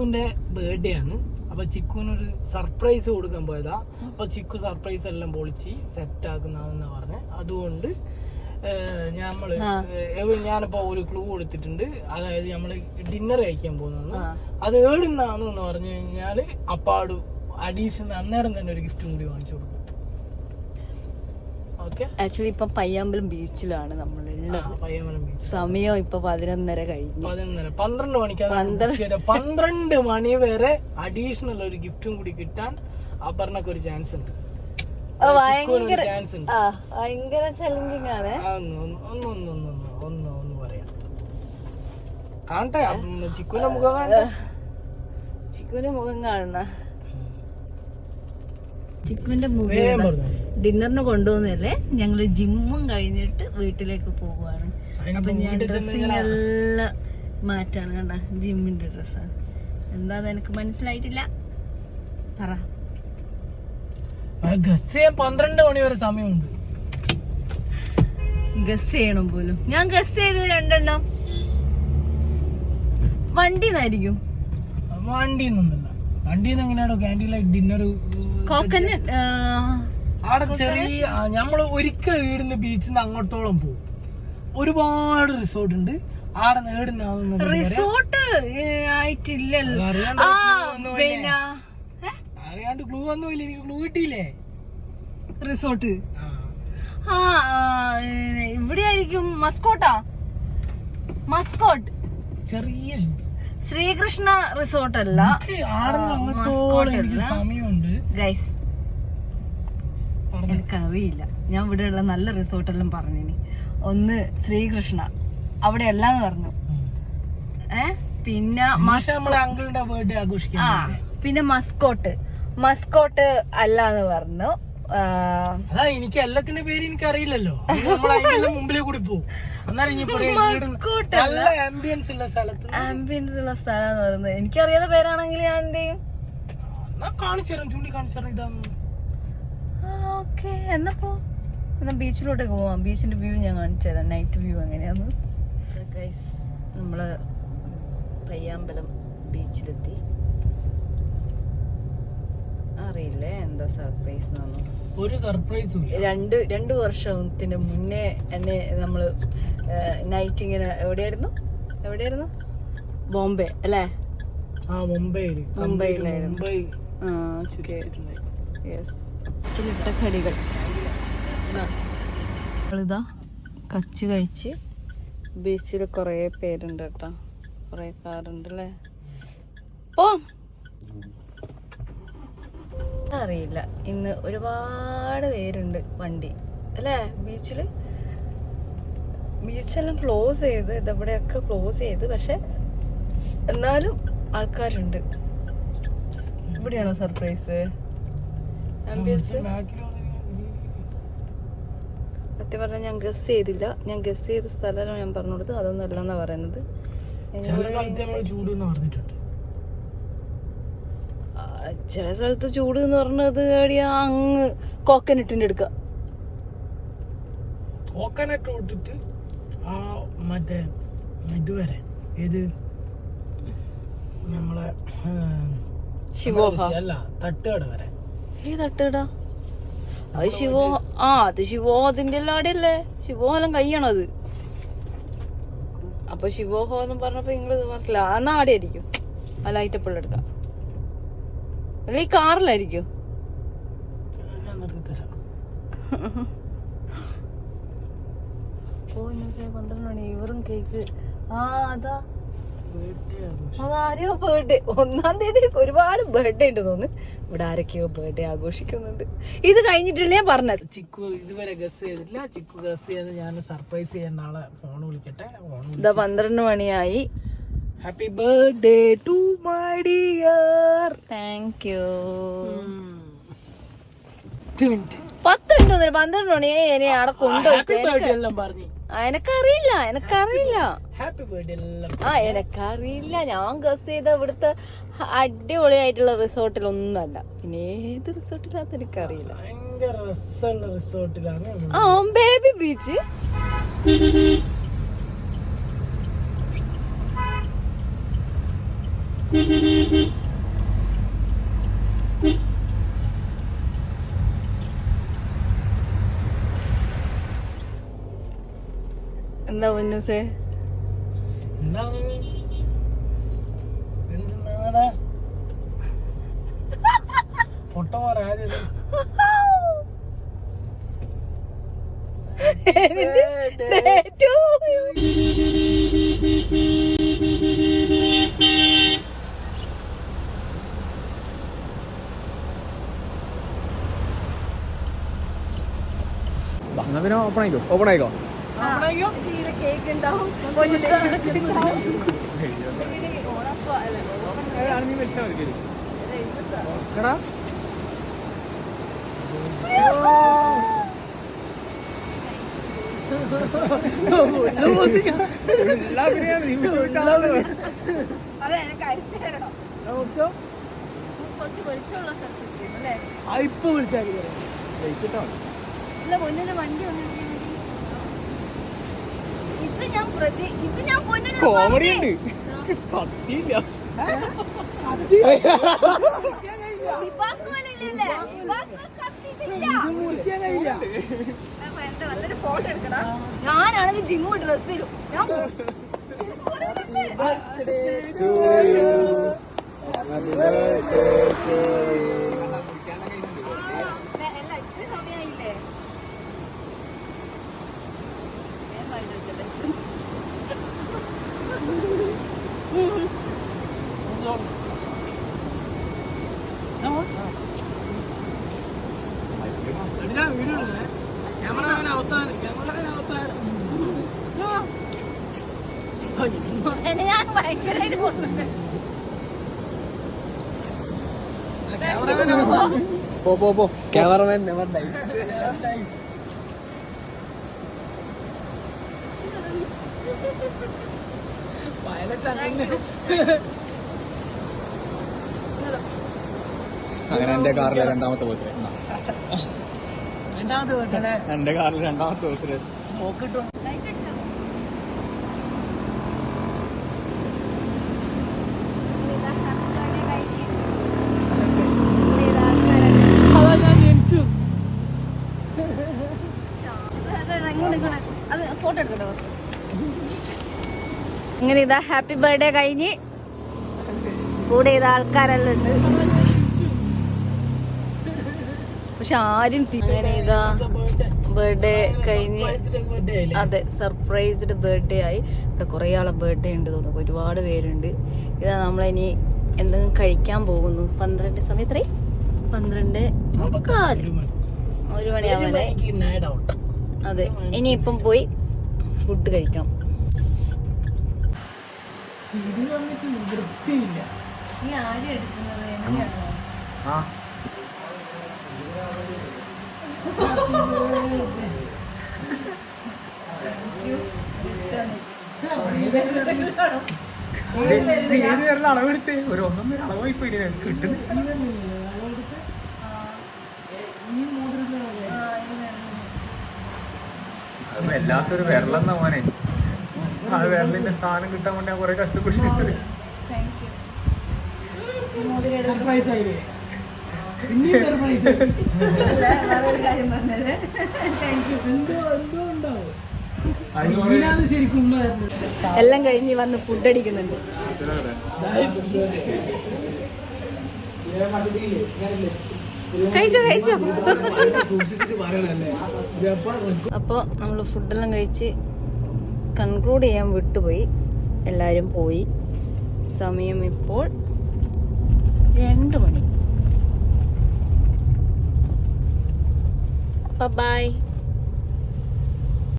ചിക്കുവിന്റെ birthday ആണ്. അപ്പൊ ചിക്കുവിനൊരു surprise കൊടുക്കാൻ പോയതാ. അപ്പൊ ചിക്കു സർപ്രൈസ് എല്ലാം പൊളിച്ച് സെറ്റ് ആക്കുന്നതെന്നാ പറഞ്ഞ. അതുകൊണ്ട് ഞാനിപ്പോ ഒരു ക്ലൂ കൊടുത്തിട്ടുണ്ട്. അതായത് നമ്മള് ഡിന്നർ കഴിക്കാൻ പോകുന്നതാണ്. അത് ഏടുന്നാന്ന് പറഞ്ഞു കഴിഞ്ഞാല് അപ്പാട് അഡീഷണൽ അന്നേരം തന്നെ ഒരു ഗിഫ്റ്റും കൂടി വാങ്ങിച്ചു കൊടുക്കും. ആക്ച്വലി ഇപ്പൊ പയ്യാമ്പലം ബീച്ചിലാണ് നമ്മളുള്ളത്. സമയം ഇപ്പൊ 11:30 കഴിഞ്ഞു. 12 മണിക്കാണ്. 12 മണി വരെ അഡീഷണൽ ഒരു ഗിഫ്റ്റും കൂടി കിട്ടാൻ അപർണക്ക് ഒരു ചാൻസ് ഉണ്ട്. ഭയങ്കര ചലഞ്ചിങ് ആണ്. ഒന്ന് പറയാം. കാണട്ടെ ചിക്കുവിന്റെ മുഖം കാണട്ടെ. ചിക്കുവിന്റെ മുഖം കാണണ. ചിക്കുവിന്റെ മുഖം ഡിന്നറിന് കൊണ്ടുപോകുന്നല്ലേ. ഞങ്ങള് ജിമ്മും കഴിഞ്ഞിട്ട് വീട്ടിലേക്ക് പോവാണ്. അപ്പൊ ഞാൻ ഡ്രസ്സിനെല്ലാം മാറ്റാണ്. കണ്ട ജിമ്മിന്റെ ഡ്രസ്സാണ്. എന്താന്ന് എനിക്ക് മനസ്സിലായിട്ടില്ല. പറ. 12 മണി വരെ സമയമുണ്ട്. ഗസ് ചെയ്യണം പോലും. ഞാൻ ഗസ് ചെയ്ത് 2 എണ്ണം വണ്ടിന്നായിരിക്കും. വണ്ടിന്നൊന്നുമില്ല. വണ്ടിന്ന് എങ്ങനെയാണോ ക്യാൻറ്റീൻ ലൈറ്റ് ഡിന്നർ കോക്കനട്ട് അവിടെ ചെറിയ നമ്മള് ഒരിക്കൽ വീടിന്ന് ബീച്ചിൽ നിന്ന് അങ്ങോട്ടോളം പോകും. ഒരുപാട് റിസോർട്ട് ഉണ്ട് ആടെ. റിസോർട്ട് ആയിട്ടില്ലല്ലോ. അറിയാണ്ട് ക്ലൂ ഒന്നുമില്ല. എനിക്ക് ക്ലൂ കിട്ടിയില്ലേ? റിസോർട്ട് ഇവിടെ ആയിരിക്കും. മസ്കോട്ടാ? മസ്കോട്ട് ചെറിയ ശ്രീകൃഷ്ണ റിസോർട്ട് അല്ല. സമയമുണ്ട് ഗൈസ്. എനിക്കറിയില്ല. ഞാൻ ഇവിടെ ഉള്ള നല്ല റിസോർട്ടെല്ലാം പറഞ്ഞിനി. ഒന്ന് ശ്രീകൃഷ്ണ അവിടെ അല്ലാന്ന് പറഞ്ഞു. പിന്നെ പിന്നെ മസ്കോട്ട് അല്ലാന്ന് പറഞ്ഞു. എനിക്ക് എല്ലാത്തിന്റെ പേര് എനിക്ക് അറിയില്ലല്ലോ. മുമ്പിലേ കൂടി പോകും. ആംബിയൻസ് ഉള്ള സ്ഥലം എന്ന് പറയുന്നത് എനിക്കറിയാത്ത പേരാണെങ്കിൽ ഞാൻ എന്ത് ചെയ്യും? ഓക്കെ എന്നപ്പോ എന്നാ ബീച്ചിലോട്ടേക്ക് പോവാം. ബീച്ചിന്റെ വ്യൂ ഞാൻ കാണിച്ചു തരാം. നൈറ്റ് വ്യൂ എങ്ങനെയാന്ന്. ഗൈസ് നമ്മള് പയ്യാമ്പലം ബീച്ചിലെത്തി. അറിയില്ലേ എന്താ സർപ്രൈസ്? ഒരു സർപ്രൈസും. 2 വർഷത്തിന് മുന്നേ എന്നെ നമ്മള് നൈറ്റ് ഇങ്ങനെ എവിടെയായിരുന്നു? ബോംബെ അല്ലേ? മുംബൈയിലായിരുന്നു. ചിലിട്ടക്കടികൾ ഇതാ കച്ച് കഴിച്ച്. ബീച്ചിൽ കൊറേ പേരുണ്ട് കേട്ടോ. കൊറേ കാറുണ്ട് അല്ലേ. അറിയില്ല. ഇന്ന് ഒരുപാട് പേരുണ്ട് വണ്ടി അല്ലേ ബീച്ചില്. ബീച്ചെല്ലാം ക്ലോസ് ചെയ്ത് ഇതെവിടെയൊക്കെ ക്ലോസ് ചെയ്ത്. പക്ഷെ എന്നാലും ആൾക്കാരുണ്ട്. ഇവിടെയാണോ സർപ്രൈസ്? സത്യം പറഞ്ഞാൽ ഞാൻ ഗസ് ചെയ്തില്ല. ഞാൻ ഗസ് ചെയ്ത സ്ഥലം ഞാൻ പറഞ്ഞു കൊടുത്തു. അതൊന്നും അല്ലെന്നാ പറയുന്നത്. ചില സ്ഥലത്ത് ചൂട് എന്ന് പറഞ്ഞത് അങ്ങ് കോക്കനട്ടിന്റെ എടുക്ക. കോക്കനട്ട് ഇട്ടിട്ട് മറ്റേ ഇതുവരെ ഏത് നമ്മളെ ശിവോഹ അല്ല തട്ടുകട വരെ. ഈ തട്ടുകട അത് ശിവോഹ. അത് ശിവോഹത്തിന്റെ എല്ലാം അവിടെയല്ലേ. ശിവോഹെല്ലാം കയ്യാണത്. അപ്പൊ ശിവോഹ എന്നും പറഞ്ഞപ്പോ നിങ്ങള് പറഞ്ഞില്ല. എന്നാ ആടെ ആയിരിക്കും. ആ ലൈറ്റപ്പിള്ള എടുക്കാം. അല്ല ഈ കാറിലായിരിക്കും. 12 മണി ഇവറും കേക്ക്. അതാ അതാരോ ബർത്ത്ഡേ. 1-ാം തീയതി ഒരുപാട് ബർത്ത്ഡേ ഉണ്ട് തോന്നുന്നു. ഇവിടെ ആരൊക്കെയോ ബർത്ത്ഡേ ആഘോഷിക്കുന്നുണ്ട്. ഇത് കഴിഞ്ഞിട്ടില്ല ഞാൻ പറഞ്ഞത്. ചിക്കു ഇതുവരെ ഗസ് ചെയ്തില്ല. ചിക്കു ഗസ് ചെയ്ത് ഞാൻ സർപ്രൈസ് ചെയ്യേണ്ട ആളെ ഫോൺ വിളിക്കട്ടെ. ഇതാ 12 മണിയായി. Happy birthday to my dear. Thank you. 10 minute 12 മണിയായി. ഇനി അവിടെ കൊണ്ടുപോയി. എനക്കറിയില്ല. എനക്കറിയില്ല. ഞാൻ ഗസ് ചെയ്ത ഇവിടുത്തെ അടിപൊളിയായിട്ടുള്ള റിസോർട്ടിലൊന്നല്ല. പിന്നെ ഏത് റിസോർട്ടിലാന്ന് എനിക്കറിയില്ല. Baby beach. എന്താ പൊന്നൂസേ? ഓപ്പൺ ആയിക്കോ. കേക്ക് ഉണ്ടാവും. അതെ, എനിക്ക് അരിച്ചു തരണം. കുറച്ച് വെളിച്ചമുള്ള സ്ഥലത്ത് അല്ലേ? ഇപ്പൊ വിളിച്ചാൽ ഇല്ല, പൊന്നിന്റെ വണ്ടി ഇത് ഞാൻ കോമഡി ഉണ്ട്. കത്തിയില്ല. ഫോട്ടോ എടുക്കണം. ഞാനാണെങ്കിൽ ജിമ്മ് ഡ്രസ് തരും. സമയായില്ലേ? ഞാൻ ഭയങ്കരമായിട്ട് പോ ക്യാമറമാൻ നെവർ ഡൈസ്. അങ്ങനെ എന്റെ കാറിലെ രണ്ടാമത്തെ ബർത്ത്ഡേ. എന്റെ കാറിൽ രണ്ടാമത്തെ ബർത്ത്ഡേ. ഫോട്ടോ എടുക്കട്ടോ? അങ്ങനെ ഇതാ ഹാപ്പി ബർത്ത്ഡേ കഴിഞ്ഞ് കൂടെ ചെയ്ത ആൾക്കാരെല്ലാം ഉണ്ട്. പക്ഷെ ആരും അങ്ങനെ ഇതാ ബർത്ത്ഡേ കഴിഞ്ഞ്. അതെ, സർപ്രൈസ്ഡ് ബർത്ത്ഡേ ആയി. ഇവിടെ കുറെ ആളെ ബർത്ത്ഡേ ഉണ്ട് തോന്നുന്നു, ഒരുപാട് പേരുണ്ട്. ഇതാ നമ്മളിനി എന്തെങ്കിലും കഴിക്കാൻ പോകുന്നു. 12 സമയം എത്രേ? 12:15, 1 മണിയാവാതെ. അതെ, ഇനിയിപ്പം പോയി ഫുഡ് കഴിക്കണം. നീ ആരും എടുക്കുന്നത് എങ്ങനെയാണോ? അളവെടുത്ത് ഒരു 1.5 അളവായി പോയി കിട്ടുന്നില്ല. അത് വല്ലാത്തൊരു വിരലെന്ന മോനെ. ആ വിരലിന്റെ സാധനം കിട്ടാൻ വേണ്ടി ഞാൻ കുറെ കഷ്ടപ്പെട്ടിട്ടുണ്ട്. എല്ലാം കഴിഞ്ഞ് വന്ന് ഫുഡ് അടിക്കുന്നുണ്ട്. കഴിച്ചോ. അപ്പൊ നമ്മള് ഫുഡെല്ലാം കഴിച്ച് കൺക്ലൂഡ് ചെയ്യാൻ വിട്ടുപോയി. എല്ലാരും പോയി. സമയം ഇപ്പോൾ 2 മണി. ബൈ.